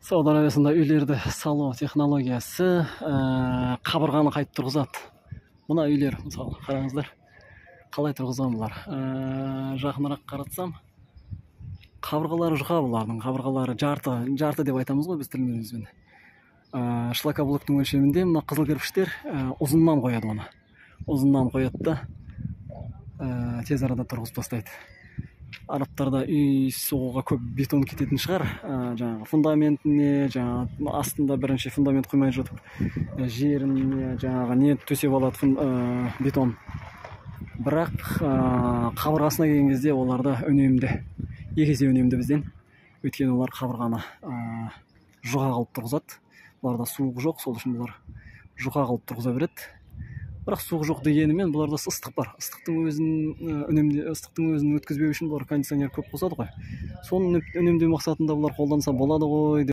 Сауд Арабиясында үйлерді салу технологиясы қабырғаны қайтып тұрғызады. Мына үйлер, мысалы, қараңыздар, қалай тұрғызған бұлар. Жақынырақ қаратсам, қабырғалары жұқа бұлардың. Қабырғалары жарты деп айтамыз ғой біз тілімізбен. Шлакоблоктың өлшемінде мына қызыл кірпіштер ұзыннан қояды оны. Ұзыннан қояды да тез арада тұрғызып тастайды. Арабтарда үй соғуға көп бетон кететін шығар, жаңағы фундаментіне, жаңағы астында бірінші фундамент қоймай жатып, жеріне жаңағы не төсеп алады бетон. Бірақ қабырғасына келген кезде оларда үнемді, екі есе үнемді бізден. Өйткені олар қабырғаны жұқа қылып тұрғызады. Бұларда суық жоқ, сол үшін бұлар жұқа қылып тұрғыза береді. Бірақ суық жоқ дегенімен бұларда ыстық бар. Ыстықтың өзін өткізбеу үшін бұлар кондиционер көп қосады ғой. Соны үнемдеу мақсатында бұлар қолданса болады ғой.